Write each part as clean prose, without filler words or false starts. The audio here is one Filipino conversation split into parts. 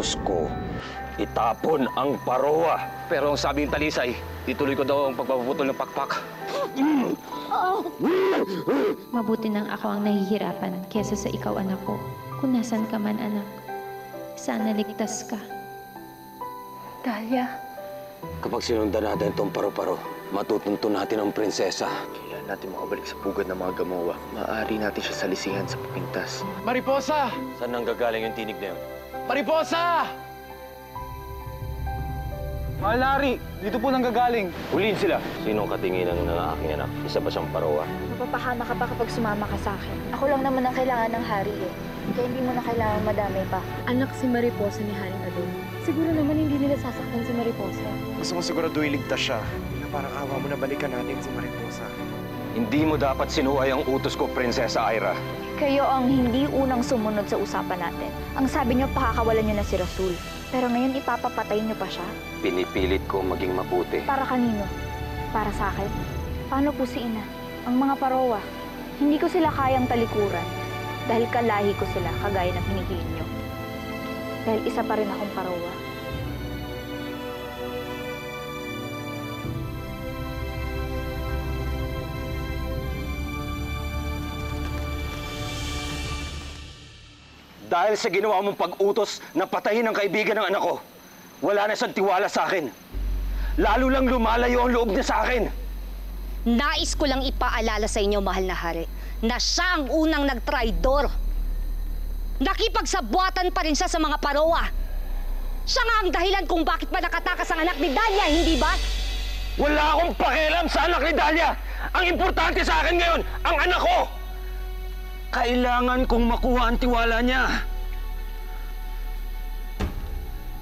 utos ko, itapon ang parowa. Pero ang sabi ng Talisay, ituloy ko daw ang pagpapuputol ng pakpak. Mabuti nang ako ang nahihirapan kesa sa ikaw, anak ko. Kung nasan ka man, anak, sana ligtas ka. Dahlia. Kapag sinundan natin itong paro-paro, matutuntun natin ang prinsesa. Kailan natin makabalik sa pugad ng mga Gamowa. Maaari natin siya salisihan sa pagpintas. Mariposa! Saan nanggagaling yung tinig na yun? Mariposa! Malari, dito po nanggagaling. Huliin sila. Sinong katinginan ng aking anak? Isa ba siyang parowa? Mapapahama ka pa kapag sumama ka sa akin. Ako lang naman ang kailangan ng hari eh. Kaya hindi mo na kailangan madamay pa. Anak si Mariposa ni Haring Adon. Siguro naman hindi nila sasaktan si Mariposa. Gusto mo siguraduhin ligtas siya. Parang awa mo na balikan natin si Mariposa. Hindi mo dapat sinuway ang utos ko, Prinsesa Aira. Kayo ang hindi unang sumunod sa usapan natin. Ang sabi niyo, pakakawalan niyo na si Rasul. Pero ngayon, ipapapatay niyo pa siya? Pinipilit ko maging mabuti. Para kanino? Para sa akin? Paano po si Ina? Ang mga parowa, hindi ko sila kayang talikuran. Dahil kalahi ko sila, kagaya ng hinihiling niyo. Dahil isa pa rin akong parowa. Dahil sa ginawa mong pag-utos na patayin ang kaibigan ng anak ko, wala na siyang tiwala sa akin. Lalo lang lumalayo ang loob niya sa akin. Nais ko lang ipaalala sa inyo, mahal na hari, na siya ang unang nagtraidor. Nakipagsabwatan pa rin siya sa mga parowa. Siya nga ang dahilan kung bakit ba nakatakas ang anak ni Dahlia, hindi ba? Wala akong pakialam sa anak ni Dahlia. Ang importante sa akin ngayon, ang anak ko. Kailangan kong makuha ang tiwala niya.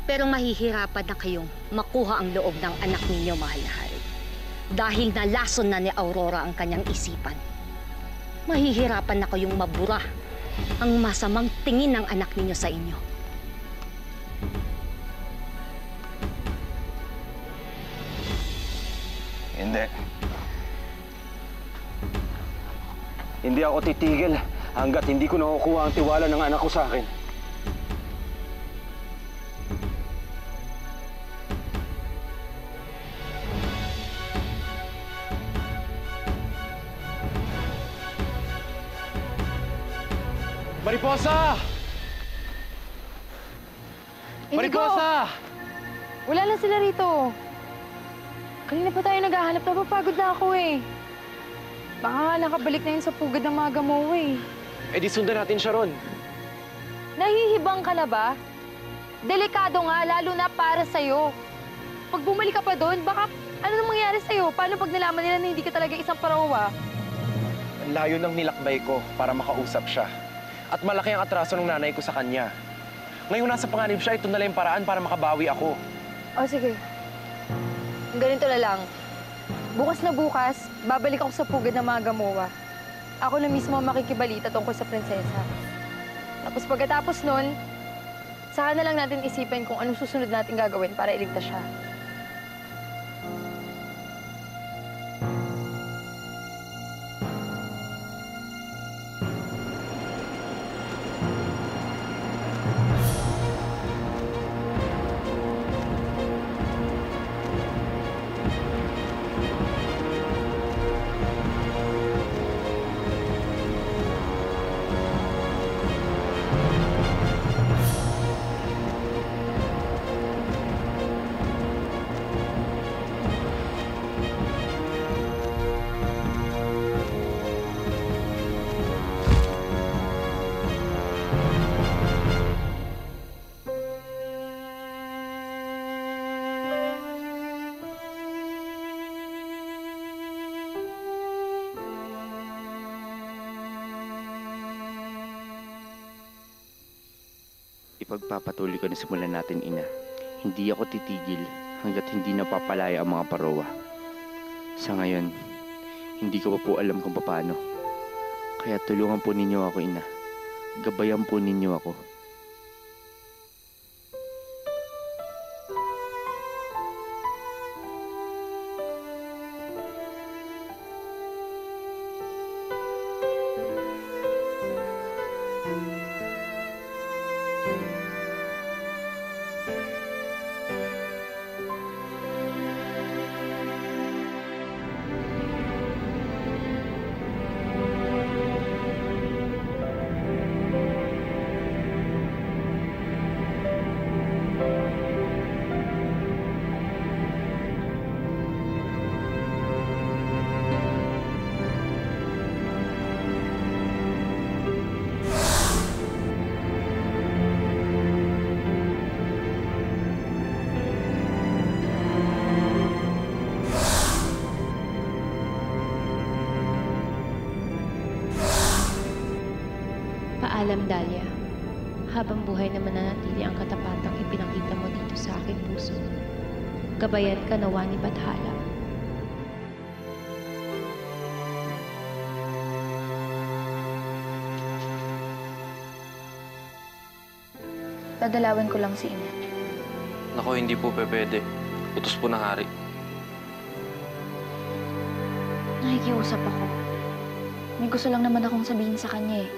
Pero mahihirapan na kayong makuha ang loob ng anak ninyo, mahal na hari. Dahil nalason na ni Aurora ang kanyang isipan. Mahihirapan na kayong mabura ang masamang tingin ng anak ninyo sa inyo. Hindi. Hindi ako titigil hanggat hindi ko nakukuha ang tiwala ng anak ko sa akin. Mariposa! Mariposa! Wala lang sila rito. Kanina pa tayo naghahanap. Napapagod na ako eh. Baka nga nakabalik na yun sa pugad ng mga Gamowa eh. Eh di sundan natin siya ron. Nahihibang ka na ba? Delikado nga, lalo na para sa'yo. Pag bumalik ka pa doon, baka ano nang mangyari sa'yo? Paano pag nalaman nila na hindi ka talaga isang parowa? Ang layo ng nilakbay ko para makausap siya. At malaki ang atraso ng nanay ko sa kanya. Ngayon nasa panganib siya, ito na lang yung paraan para makabawi ako. O sige. Ganito na lang. Bukas na bukas, babalik ako sa pugad ng mga Gamowa. Ako na mismo ang makikibalita tungkol sa prinsesa. Tapos pagkatapos nun, saka na lang natin isipin kung anong susunod natin gagawin para iligtas siya. Ipagpapatuloy ko na simulan natin, Ina. Hindi ako titigil hanggat hindi napapalaya ang mga parowa. Sa ngayon, hindi ko pa po alam kung paano. Kaya tulungan po ninyo ako, Ina. Gabayan po ninyo ako. Paalam, Dahlia. Habang buhay na mananatili ang katapatang ipinakita mo dito sa aking puso. Gabayan ka nawa ni Bathala. Dadalawin ko lang si Ina. Nako, hindi po pwede. Utos po ng hari. Nakikiusap ako. May gusto lang naman akong sabihin sa kanya eh.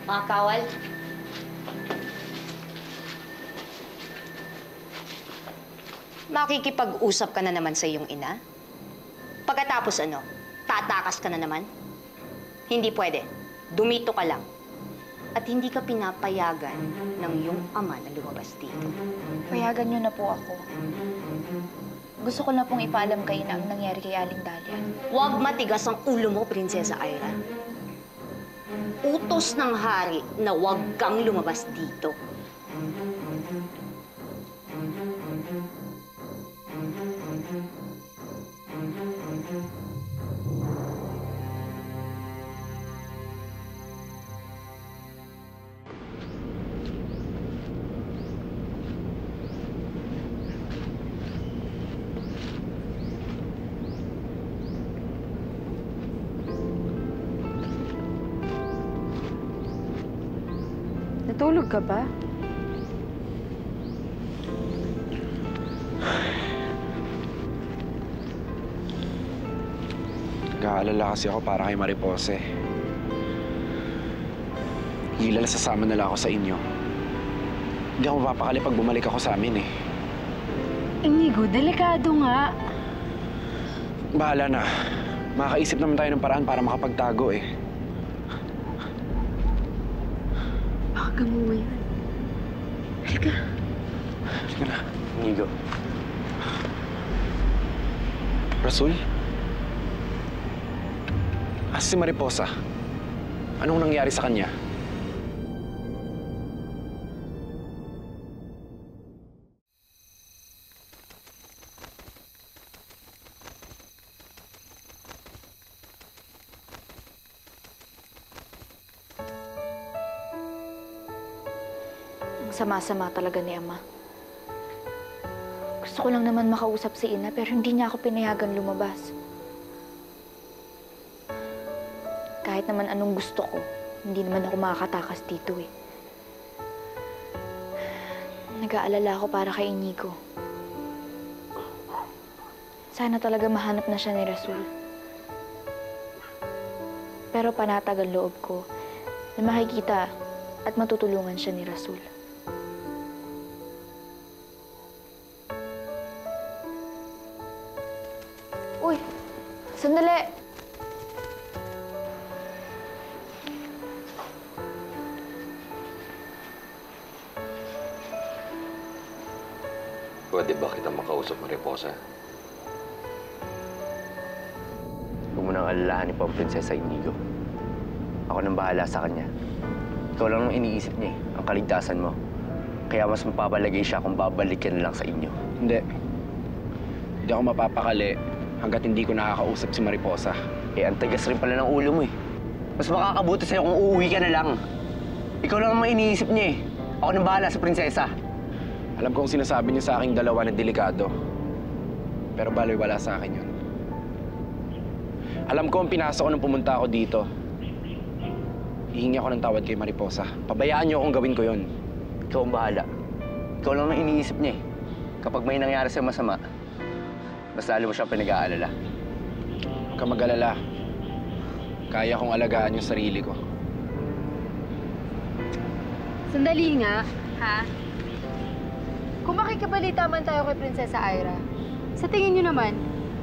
Mga kawal. Makikipag-usap ka na naman sa iyong ina? Pagkatapos ano, tatakas ka na naman? Hindi pwede. Dumito ka lang. At hindi ka pinapayagan ng iyong ama na lumabas dito. Payagan niyo na po ako. Gusto ko na pong ipaalam kay Ina ang nangyari kay Aling Dahlia. Huwag matigas ang ulo mo, Prinsesa Ira. Utos ng hari na huwag kang lumabas dito. Natulog ka ba? Nag-aalala kasi ako para kay Maripose. Hilala sasama na lang ako sa inyo. Hindi ako mapapakali pag bumalik ako sa amin eh. Inigo, delikado nga. Bahala na. Makakaisip naman tayo ng paraan para makapagtago eh. Baka gamuha yan. Halika. Halika na. Inigo. Rasul? Asa si Mariposa? Anong nangyari sa kanya? Ang sama-sama talaga ni Ama. Gusto ko lang naman makausap si Ina pero hindi niya ako pinayagan lumabas. Kahit naman anong gusto ko, hindi naman ako makakatakas dito eh. Nag-aalala ako para kay Inigo. Sana talaga mahanap na siya ni Rasul. Pero panatag ang loob ko na makikita at matutulungan siya ni Rasul. Uy! Sandali! Pwede ba kita makausap, Mariposa? Huwag mo nang alalahanin pa ang Prinsesa Inigo. Ako nang bahala sa kanya. Ikaw lang ang iniisip niya ang kaligtasan mo. Kaya mas mapapalagay siya kung babalik ka na lang sa inyo. Hindi. Hindi ako mapapakali hanggat hindi ko nakakausap si Mariposa. Ang tagas rin pala ng ulo mo eh. Mas makakabuti sa'yo kung uuwi ka na lang. Ikaw lang ang iniisip niya Ako nang bahala sa prinsesa. Alam kong sinasabi niyo sa aking dalawa na delikado. Pero baloy wala sa akin yun. Alam ko ang pinasok ko nung pumunta ako dito. Hihingi ako ng tawad kay Mariposa. Pabayaan niyo akong gawin ko yun. Ikaw ang bahala. Ikaw lang ang iniisip niya Kapag may nangyari sa'yo masama, mas lalo mo siyang pinag-aalala. Huwag ka mag-alala. Kaya kong alagaan yung sarili ko. Sandali nga. ha? Kung makikibalita man tayo kay Prinsesa Ira, sa tingin niyo naman,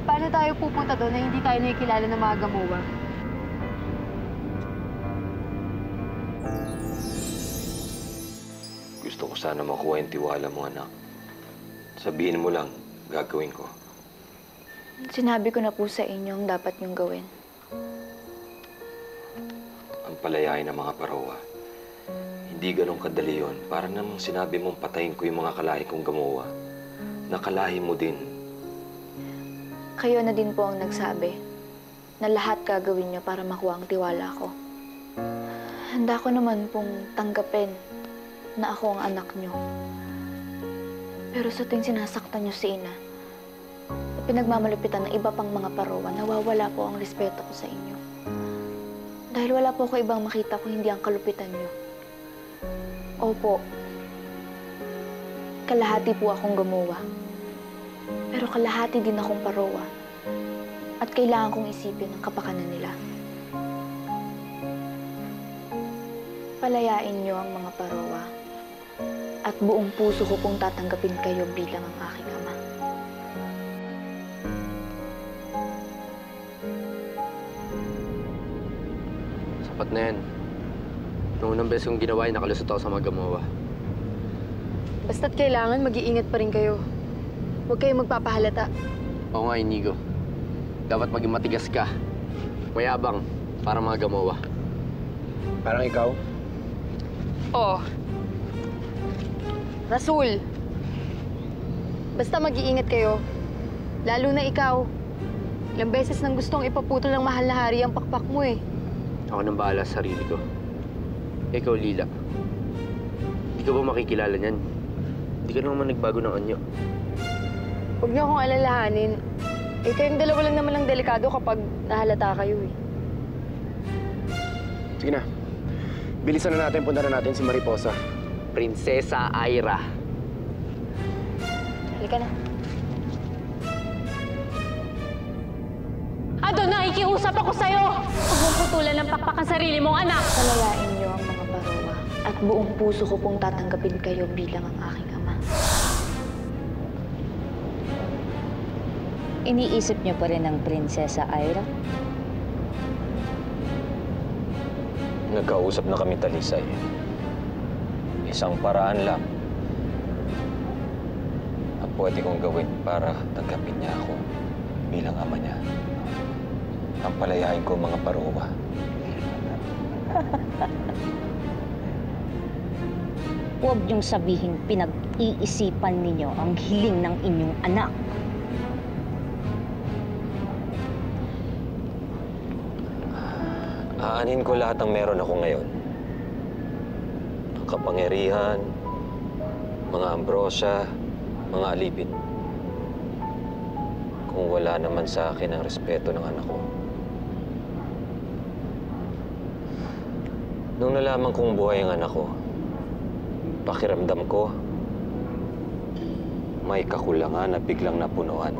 paano tayo pupunta doon na hindi tayo nakikilala ng mga gamuwa? Gusto ko sana makuha yung tiwala mo, anak. Sabihin mo lang, gagawin ko. Sinabi ko na po sa inyo ang dapat niyong gawin. Ang palayain ng mga Parowa. Hindi ganun kadali yun. Para namang sinabi mong patayin ko yung mga kalahi kong gamuwa. Nakalahi mo din. Kayo na din po ang nagsabi na lahat gagawin niyo para makuha ang tiwala ko. Handa ko naman pong tanggapin na ako ang anak niyo. Pero sa tuwing sinasaktan niyo si Ina, at pinagmamalupitan ng iba pang mga Parowa, nawawala po ang respeto ko sa inyo. Dahil wala po ako ibang makita kung hindi ang kalupitan niyo. Opo, kalahati po akong gamuwa. Pero kalahati din akong Parowa. At kailangan kong isipin ang kapakanan nila. Palayain niyo ang mga Parowa. At buong puso ko pong tatanggapin kayo bilang ang aking ama. Sapat na yan. Noong unang beses kong ginawa, nakalusot ako sa mga gamuwa. Basta't kailangan, mag-iingat pa rin kayo. Huwag kayong magpapahalata. Oo nga, Inigo. Dapat maging matigas ka. Mayabang para mga gamuwa. Parang ikaw? Oo. Rasul, basta mag-iingat kayo. Lalo na ikaw. Ilang beses nang gustong ipaputol ng mahal na hari ang pakpak mo eh. Ako nang bahala sa sarili ko. Ikaw, Lila. Hindi ka ba makikilala niyan? Hindi ka naman nagbago ng anyo. Huwag niyo akong alalahanin. Eh, kayong dalawa lang naman ang delikado kapag nahalata kayo eh. Sige na. Bilisan na natin, punta na natin si Mariposa. Prinsesa Ira. Halika na. Ado, nakikiusap ako sa'yo! Huwag mong putulan ng pakpak ang sarili mong anak! Palayain niyo ang mga Parowa. At buong puso ko pong tatanggapin kayo bilang ang aking ama. Iniisip niyo pa rin ang Prinsesa Ira? Nagkausap na kami, Talisay. Isang paraan lang ang pwede kong gawin para tanggapin niya ako bilang ama niya. Ang palayain ko mga Parowa. Huwag niyong sabihin pinag-iisipan ninyo ang hiling ng inyong anak. Aanin ko lahat ng meron ako ngayon. Ang kapangyarihan, mga ambrosya, mga alipin. Kung wala naman sa akin ang respeto ng anak ko. Nung nalaman kong buhay ang anak ko, pakiramdam ko, may kakulangan na biglang napunuan.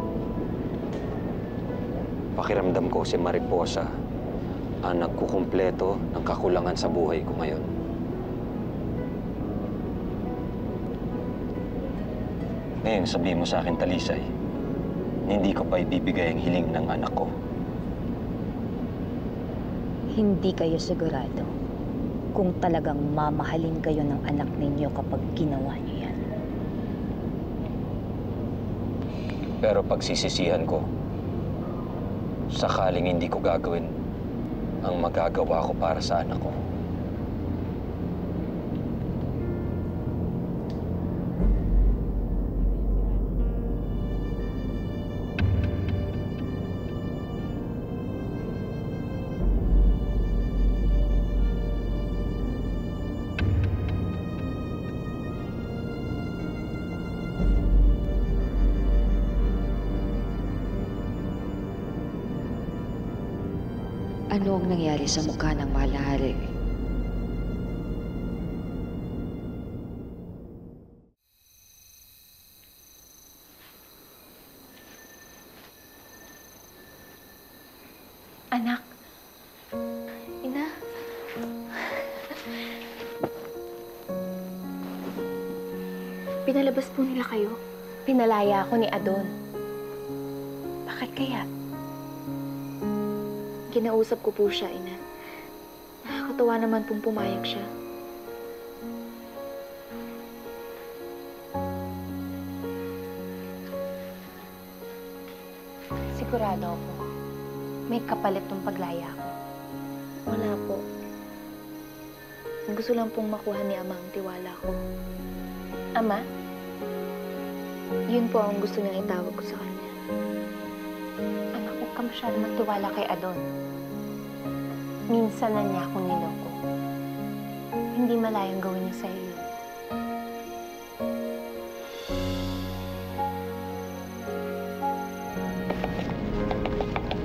Pakiramdam ko si Mariposa ang nagkukumpleto ng kakulangan sa buhay ko ngayon. Ngayon, sabihin mo sa akin, Talisay, hindi ko pa ibibigay ang hiling ng anak ko. Hindi kayo sigurado kung talagang mamahalin kayo ng anak ninyo kapag ginawa niyo yan. Pero pagsisisihan ko, sakaling hindi ko gagawin ang magagawa ko para sa anak ko. Ano ang nangyari sa mukha ng mahal na hari? Anak, Ina, Pinalabas po nila kayo. Pinalaya ako ni Adon. Bakit kaya? Kinausap ko po siya, ina. Nakakatuwa naman pong pumayag siya. Sigurado ako. May kapalit tong paglaya ko. Wala po. Gusto lang pong makuha ni Ama ang tiwala ko. Ama, Yun po ang gusto niyang itawag ko sa kanya. anak, huwag ka masyado magtiwala kay Adon. Minsan na niya akong niloko. Hindi malayang gawin niya sa'yo yun.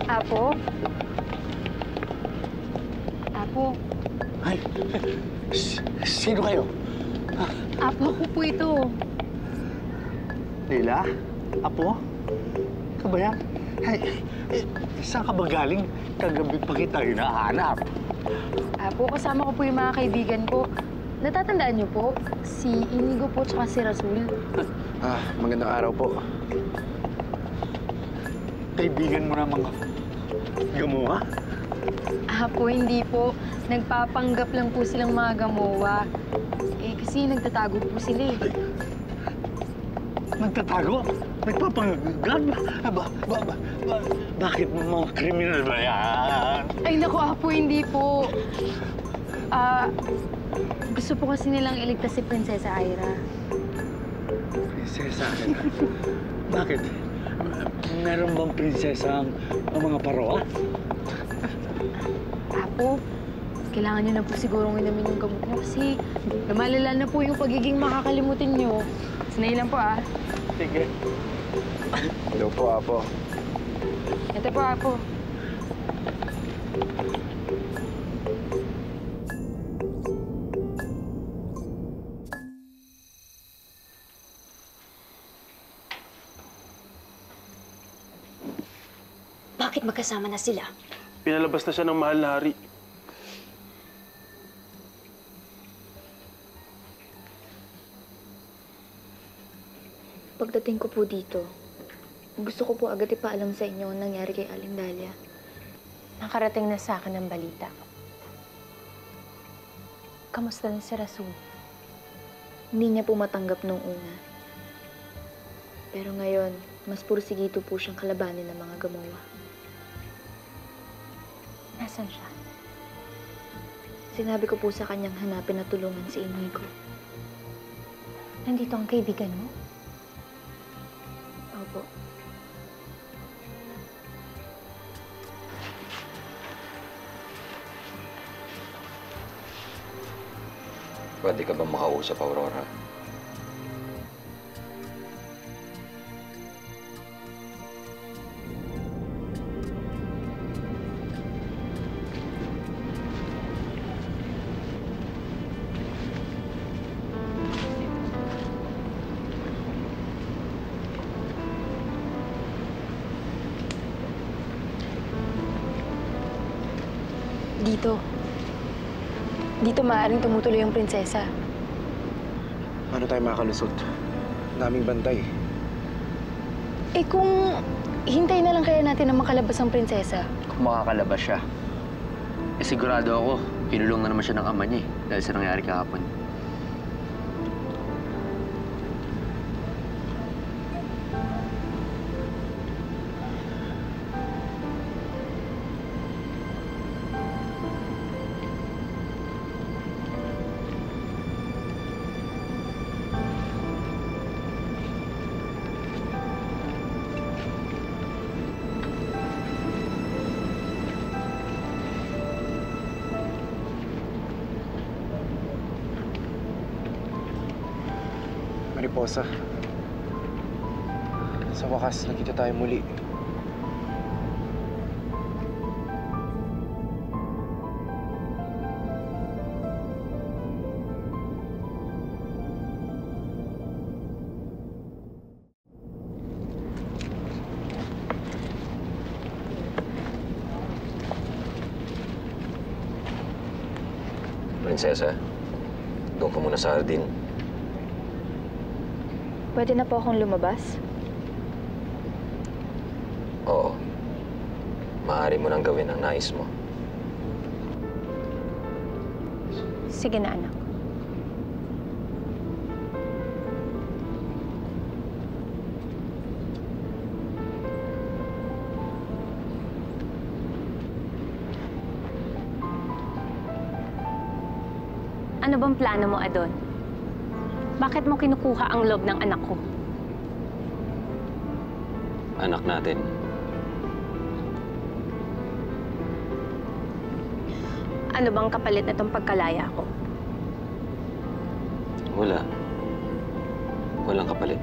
Apo? Apo? Ay, sino kayo? Apo, ako po ito. Leila? Apo? Ka ba yan? Ay, saan ka ba galing? Kagabi pa kita hinahanap. Apo, kasama ko po yung mga kaibigan ko. Natatandaan niyo po? Si Inigo po tsaka si Rasul. Magandang araw po. Kaibigan mo na mga gamuha? Apo, hindi po. Nagpapanggap lang po silang mga gamowa. Kasi nagtatago po sila eh. Nagtatago? Nagpapanggap? Bakit mga kriminal ba yan? Ay, naku, Apo, hindi po. Gusto po kasi nilang iligtas si Prinsesa Ira. Prinsesa? Bakit? Meron bang prinsesa ang mga paroa? Apo, kailangan niyo na po sigurong inumin yung gamot niyo kasi lumalala na po yung pagiging makakalimutin niyo. Sanay lang po, Sige. Hello po, Apo. Ito po, Apo. Bakit magkasama na sila? Pinalabas na siya ng mahal na hari. Pagdating ko po dito, gusto ko po agad ipaalam sa inyo ang nangyari kay Aling Dalia. Nakarating na sa akin ang balita. Kamusta na si Rasul? Hindi niya po matanggap nung una. Pero ngayon, mas pursigito po siyang kalabanin ng mga gamowa. Nasaan siya? Sinabi ko po sa kanyang hanapin at tulungan si Inigo. Nandito ang kaibigan mo? Opo. Pwede ka ba makausap, Aurora? Dito. Dito maaaring tumutuloy ang prinsesa. Paano tayo makakalusot? Ang daming bantay. Kung hintay na lang kaya natin na makalabas ang prinsesa. Kung makakalabas siya, sigurado ako, kinulong na naman siya ng ama niya dahil sa nangyari kahapon. Mariposa. Sa wakas, nakita tayo muli. Prinsesa, doon ka muna sa hardin. Pwede na po akong lumabas? Oo. Maaari mo nang gawin ang nais mo. Sige na, anak. Ano bang plano mo, Adon? Bakit mo kinukuha ang loob ng anak ko? Anak natin. Ano bang kapalit na itong pagkalaya ko? Wala. Walang kapalit.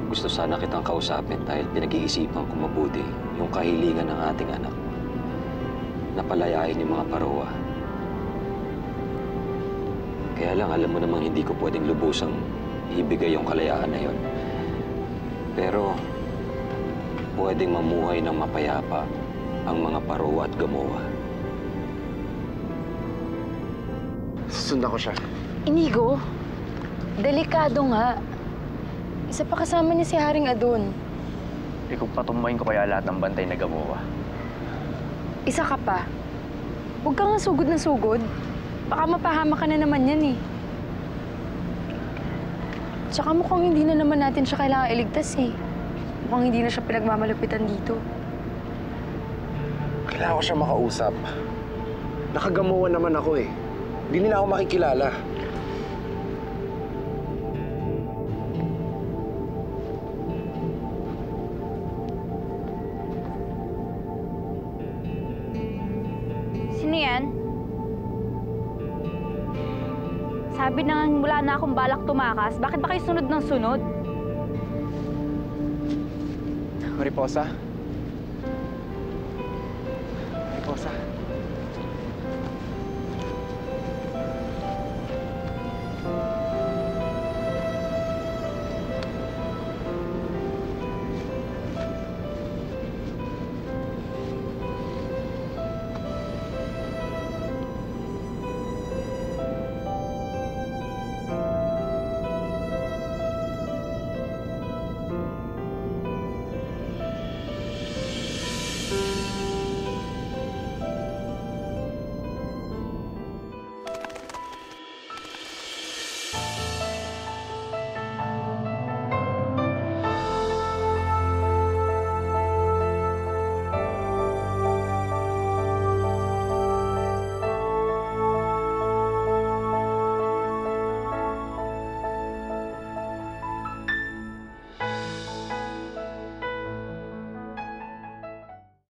Gusto sana kitang kausapin dahil pinag-iisipan ko mabuti yung kahilingan ng ating anak. Napalayain yung mga parowa. Kaya lang, alam mo namang hindi ko pwedeng lubusang ibigay yung kalayaan na yon. Pero, pwedeng mamuhay ng mapayapa ang mga parowa at gamowa. Susundan ko siya. Inigo, delikado nga. Isa pa kasama niya si Haring Adon. Eh kung patumbahin ko kaya lahat ng bantay na gamowa. Isa ka pa. Huwag ka nga sugod na sugod. Baka mapahama ka na naman yan eh. Tsaka mukhang hindi na naman natin siya kailangan iligtas eh. Mukhang hindi na siya pinagmamalapitan dito. Kailangan ko siya makausap. Nakagamuhan naman ako eh. Hindi nila ako makikilala. Sino yan? Sabi na wala na akong balak tumakas. Bakit ba kayo sunod ng sunod? Mariposa? Mariposa?